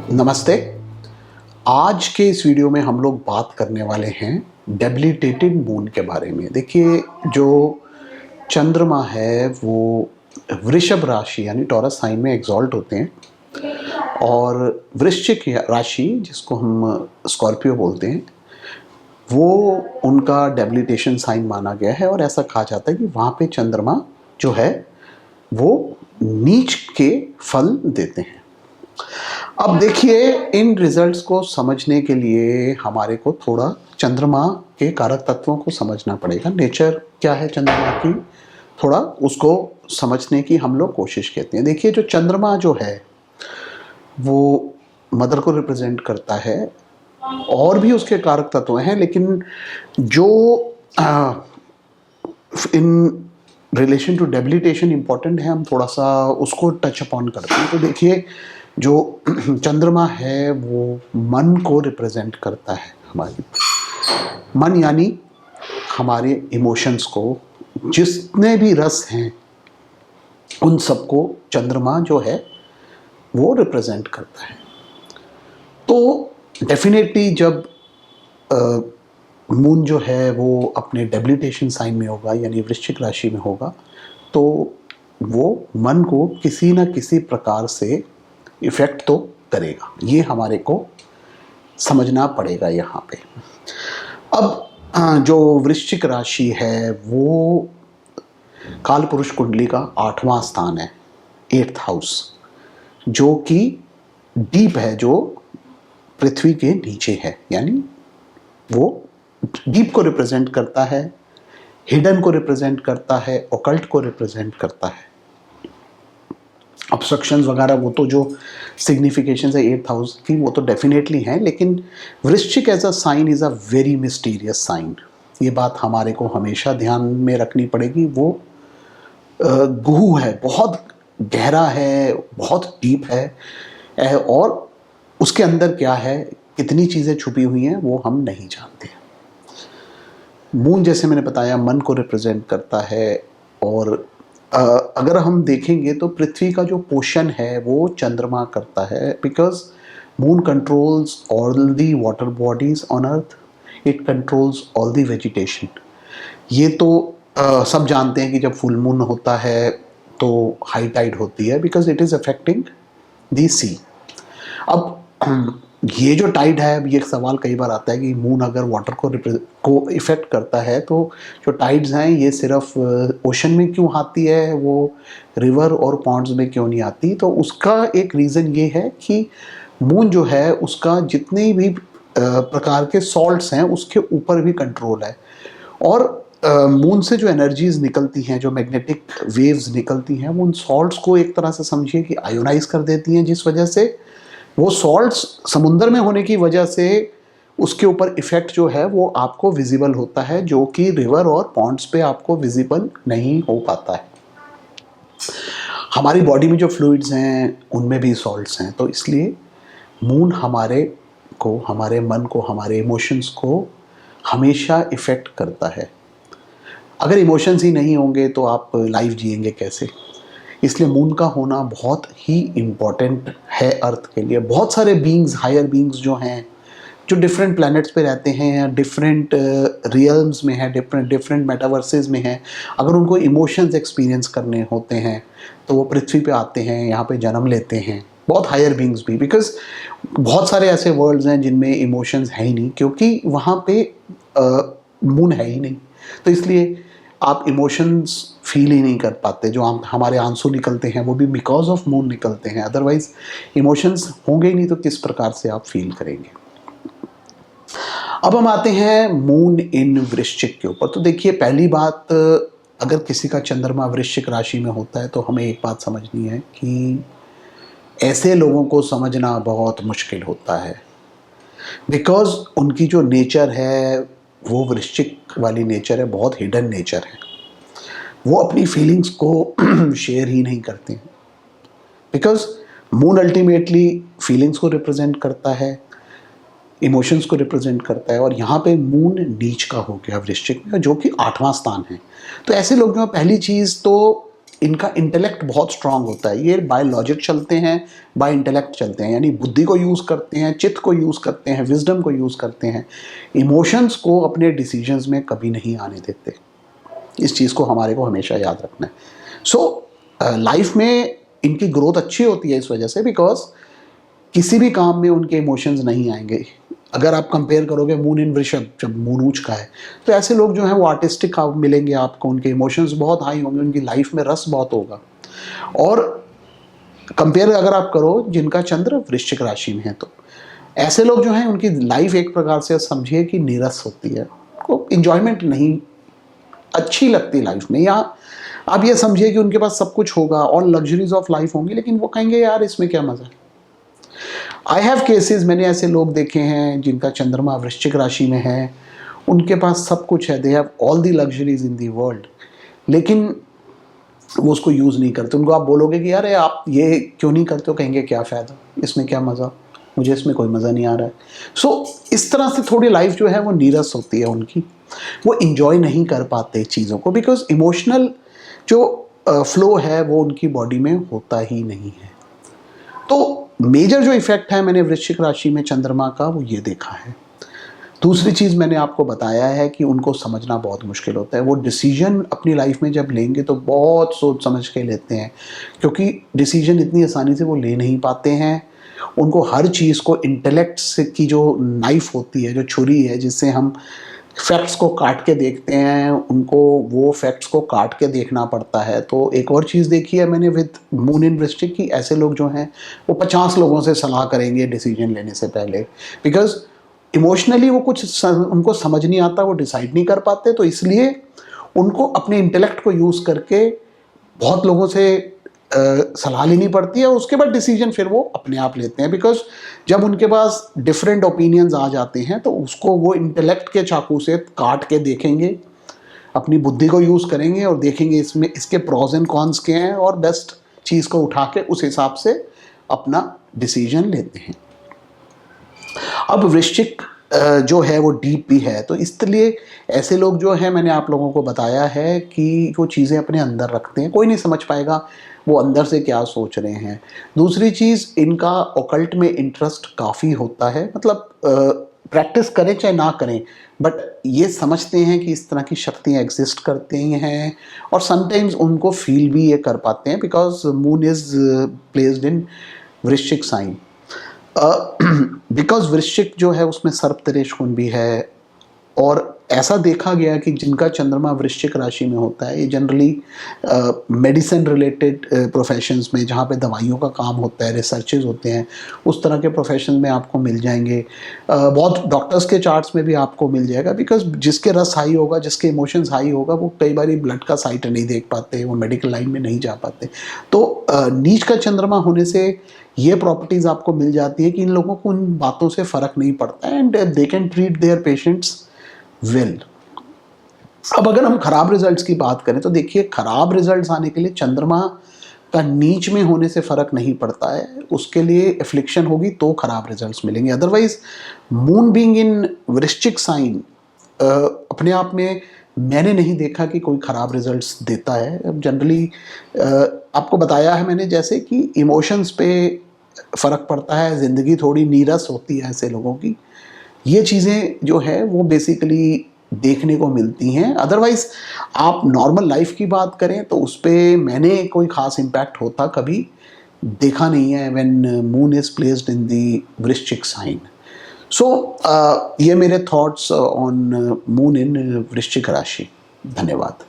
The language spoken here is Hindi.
नमस्ते। आज के इस वीडियो में हम लोग बात करने वाले हैं डेबिलिटेटेड मून के बारे में। देखिए, जो चंद्रमा है वो वृषभ राशि यानी टॉरस साइन में एग्जॉल्ट होते हैं और वृश्चिक राशि जिसको हम स्कॉर्पियो बोलते हैं वो उनका डेबिलिटेशन साइन माना गया है और ऐसा कहा जाता है कि वहाँ पे चंद्रमा जो है वो नीच के फल देते हैं। अब देखिए, इन रिजल्ट्स को समझने के लिए हमारे को थोड़ा चंद्रमा के कारक तत्वों को समझना पड़ेगा। नेचर क्या है चंद्रमा की, थोड़ा उसको समझने की हम लोग कोशिश करते हैं। देखिए, जो चंद्रमा जो है वो मदर को रिप्रेजेंट करता है और भी उसके कारक तत्व हैं, लेकिन जो in relation to debilitation important है, हम थोड़ा सा उसको टच अपॉन करते हैं। तो देखिए, जो चंद्रमा है वो मन को रिप्रेजेंट करता है। हमारी मन यानी हमारे इमोशंस को, जितने भी रस हैं उन सबको चंद्रमा जो है वो रिप्रेजेंट करता है। तो डेफिनेटली जब मून जो है वो अपने डेबिलिटेशन साइन में होगा यानी वृश्चिक राशि में होगा, तो वो मन को किसी न किसी प्रकार से इफेक्ट तो करेगा। ये हमारे को समझना पड़ेगा यहाँ पे। अब जो वृश्चिक राशि है वो काल पुरुष कुंडली का 8वां स्थान है, 8th हाउस, जो कि डीप है, जो पृथ्वी के नीचे है, यानी वो डीप को रिप्रेजेंट करता है, हिडन को रिप्रेजेंट करता है, ऑकल्ट को रिप्रेजेंट करता है। ऑब्स्ट्रक्शंस वगैरह वो तो जो सिग्निफिकेशन है 8th हाउस की वो तो डेफिनेटली हैं, लेकिन वृश्चिक as a sign is a very mysterious sign. ये बात हमारे को हमेशा ध्यान में रखनी पड़ेगी। वो गुहू है, बहुत गहरा है, बहुत डीप है और उसके अंदर क्या है, कितनी चीज़ें छुपी हुई हैं वो हम नहीं जानते। मून जैसे मैंने बताया मन को रिप्रेजेंट करता है और अगर हम देखेंगे तो पृथ्वी का जो पोषण है वो चंद्रमा करता है, because moon controls all the water bodies on earth, it controls all the vegetation. ये तो सब जानते हैं कि जब फुल मून होता है तो हाई टाइड होती है, बिकॉज इट इज़ अफेक्टिंग दी सी। अब ये जो टाइड है, अब ये एक सवाल कई बार आता है कि मून अगर वाटर को इफेक्ट करता है तो जो टाइड्स हैं ये सिर्फ ओशन में क्यों आती है, वो रिवर और पॉन्ड्स में क्यों नहीं आती? तो उसका एक रीज़न ये है कि मून जो है उसका जितने भी प्रकार के सॉल्ट्स हैं उसके ऊपर भी कंट्रोल है। और मून से जो एनर्जीज निकलती हैं, जो मैग्नेटिक वेव्स निकलती हैं, वो उन सॉल्ट्स को एक तरह से समझिए कि आयोनाइज कर देती हैं, जिस वजह से वो सॉल्ट्स समुद्र में होने की वजह से उसके ऊपर इफेक्ट जो है वो आपको विजिबल होता है, जो कि रिवर और पॉन्ड्स पे आपको विजिबल नहीं हो पाता है। हमारी बॉडी में जो फ्लूइड्स हैं उनमें भी सॉल्ट्स हैं, तो इसलिए मून हमारे को, हमारे मन को, हमारे इमोशंस को हमेशा इफेक्ट करता है। अगर इमोशंस ही नहीं होंगे तो आप लाइफ जिएंगे कैसे? इसलिए मून का होना बहुत ही इम्पॉर्टेंट है अर्थ के लिए। बहुत सारे बीइंग्स, हायर बीइंग्स जो हैं, जो डिफरेंट प्लैनेट्स पे रहते हैं, डिफरेंट रियल्म्स में हैं, डिफरेंट मेटावर्सेस में हैं, अगर उनको इमोशंस एक्सपीरियंस करने होते हैं तो वो पृथ्वी पे आते हैं, यहाँ पे जन्म लेते हैं। बहुत हायर बीइंग्स भी, बिकॉज बहुत सारे ऐसे वर्ल्ड्स हैं जिनमें इमोशंस है ही नहीं, क्योंकि वहाँ पे मून है ही नहीं। तो इसलिए आप इमोशंस फील ही नहीं कर पाते। जो हमारे आंसू निकलते हैं वो भी बिकॉज ऑफ मून निकलते हैं, अदरवाइज इमोशंस होंगे ही नहीं तो किस प्रकार से आप फील करेंगे। अब हम आते हैं मून इन वृश्चिक के ऊपर। तो देखिए, पहली बात, अगर किसी का चंद्रमा वृश्चिक राशि में होता है तो हमें एक बात समझनी है कि ऐसे लोगों को समझना बहुत मुश्किल होता है, बिकॉज उनकी जो नेचर है वो वृश्चिक वाली नेचर है, बहुत हिडन नेचर है। वो अपनी फीलिंग्स को शेयर ही नहीं करते हैं, बिकॉज मून अल्टीमेटली फीलिंग्स को रिप्रेजेंट करता है, इमोशंस को रिप्रेजेंट करता है, और यहाँ पे मून नीच का हो गया वृश्चिक में, जो कि 8वां स्थान है। तो ऐसे लोग जो, पहली चीज़ तो इनका इंटेलेक्ट बहुत स्ट्रांग होता है, ये बाय लॉजिक चलते हैं, बाय इंटेलेक्ट चलते हैं, यानी बुद्धि को यूज़ करते हैं, चित्त को यूज़ करते हैं, विजडम को यूज़ करते हैं, इमोशंस को अपने डिसीजंस में कभी नहीं आने देते। इस चीज़ को हमारे को हमेशा याद रखना है। सो लाइफ में इनकी ग्रोथ अच्छी होती है इस वजह से, बिकॉज किसी भी काम में उनके इमोशंस नहीं आएंगे। अगर आप कंपेयर करोगे मून इन वृषभ, जब मून ऊंच का है, तो ऐसे लोग जो हैं वो आर्टिस्टिक मिलेंगे आपको, उनके इमोशंस बहुत हाई होंगे, उनकी लाइफ में रस बहुत होगा। और कंपेयर अगर आप करो जिनका चंद्र वृश्चिक राशि में है, तो ऐसे लोग जो हैं उनकी लाइफ एक प्रकार से समझिए कि नीरस होती है, उनको इंजॉयमेंट नहीं अच्छी लगती लाइफ में। या आप ये समझिए कि उनके पास सब कुछ होगा, ऑल लग्जरीज ऑफ लाइफ होंगी, लेकिन वो कहेंगे यार इसमें क्या मज़ा है। आई हैव केसेस, मैंने ऐसे लोग देखे हैं जिनका चंद्रमा वृश्चिक राशि में है, उनके पास सब कुछ है, they have all the luxuries in the world, लेकिन वो उसको यूज़ नहीं करते। उनको आप बोलोगे कि यार आप ये क्यों नहीं करते हो, कहेंगे क्या फ़ायदा, इसमें क्या मज़ा, मुझे इसमें कोई मज़ा नहीं आ रहा है। सो इस तरह से थोड़ी लाइफ जो है वो नीरस होती है उनकी, वो इंजॉय नहीं कर पाते चीज़ों को, बिकॉज इमोशनल जो फ्लो है वो उनकी बॉडी में होता ही नहीं है। तो मेजर जो इफेक्ट है मैंने वृश्चिक राशि में चंद्रमा का वो ये देखा है। दूसरी चीज़ मैंने आपको बताया है कि उनको समझना बहुत मुश्किल होता है। वो डिसीजन अपनी लाइफ में जब लेंगे तो बहुत सोच समझ के लेते हैं, क्योंकि डिसीजन इतनी आसानी से वो ले नहीं पाते हैं। उनको हर चीज़ को इंटेलेक्ट से की जो नाइफ होती है, जो छुरी है जिससे हम फैक्ट्स को काट के देखते हैं, उनको वो फैक्ट्स को काट के देखना पड़ता है। तो एक और चीज़ देखी है मैंने विद मून इन वृश्चिक की, ऐसे लोग जो हैं वो 50 लोगों से सलाह करेंगे डिसीजन लेने से पहले, बिकॉज इमोशनली वो कुछ उनको समझ नहीं आता, वो डिसाइड नहीं कर पाते। तो इसलिए उनको अपने इंटेलेक्ट को यूज़ करके बहुत लोगों से सलाह लेनी पड़ती है, उसके बाद डिसीजन फिर वो अपने आप लेते हैं। बिकॉज जब उनके पास डिफरेंट ओपिनियंस आ जाते हैं तो उसको वो इंटेलेक्ट के चाकू से काट के देखेंगे, अपनी बुद्धि को यूज़ करेंगे और देखेंगे इसमें इसके प्रॉज एंड कॉन्स क्या हैं, और बेस्ट चीज़ को उठा के उस हिसाब से अपना डिसीजन लेते हैं। अब वृश्चिक जो है वो डीप भी है, तो इसलिए ऐसे लोग जो हैं, मैंने आप लोगों को बताया है कि वो चीज़ें अपने अंदर रखते हैं, कोई नहीं समझ पाएगा वो अंदर से क्या सोच रहे हैं। दूसरी चीज़, इनका ऑकल्ट में इंटरेस्ट काफ़ी होता है, मतलब प्रैक्टिस करें चाहे ना करें, बट ये समझते हैं कि इस तरह की शक्तियाँ एग्जिस्ट करती हैं, और समटाइम्स उनको फील भी ये कर पाते हैं, बिकॉज मून इज़ प्लेस्ड इन वृश्चिक साइन। बिकॉज वृश्चिक जो है उसमें सर्पतरेश गुण भी है, और ऐसा देखा गया कि जिनका चंद्रमा वृश्चिक राशि में होता है, ये जनरली मेडिसिन रिलेटेड प्रोफेशंस में, जहाँ पे दवाइयों का काम होता है, रिसर्चेज होते हैं, उस तरह के प्रोफेशन में आपको मिल जाएंगे। बहुत डॉक्टर्स के चार्ट्स में भी आपको मिल जाएगा, बिकॉज जिसके रस हाई होगा, जिसके इमोशंस हाई होगा, वो कई बार ब्लड का साइट नहीं देख पाते, वो मेडिकल लाइन में नहीं जा पाते। तो नीच का चंद्रमा होने से ये प्रॉपर्टीज़ आपको मिल जाती है कि इन लोगों को उन बातों से फ़र्क नहीं पड़ता है, and they can treat their patients well. अब अगर हम खराब रिजल्ट्स की बात करें तो देखिए, खराब रिजल्ट्स आने के लिए चंद्रमा का नीच में होने से फ़र्क नहीं पड़ता है, उसके लिए एफ्लिक्शन होगी तो खराब रिजल्ट्स मिलेंगे। अदरवाइज मून बीइंग इन वृश्चिक साइन अपने आप में मैंने नहीं देखा कि कोई ख़राब रिजल्ट्स देता है। जनरली आपको बताया है मैंने जैसे कि इमोशंस पे फ़र्क पड़ता है, ज़िंदगी थोड़ी नीरस होती है ऐसे लोगों की, ये चीज़ें जो है वो बेसिकली देखने को मिलती हैं। अदरवाइज़ आप नॉर्मल लाइफ की बात करें तो उस पर मैंने कोई ख़ास इम्पैक्ट होता कभी देखा नहीं है when moon is placed in the Vrishchik sign. सो ये मेरे थॉट्स ऑन मून इन वृश्चिक राशि। धन्यवाद।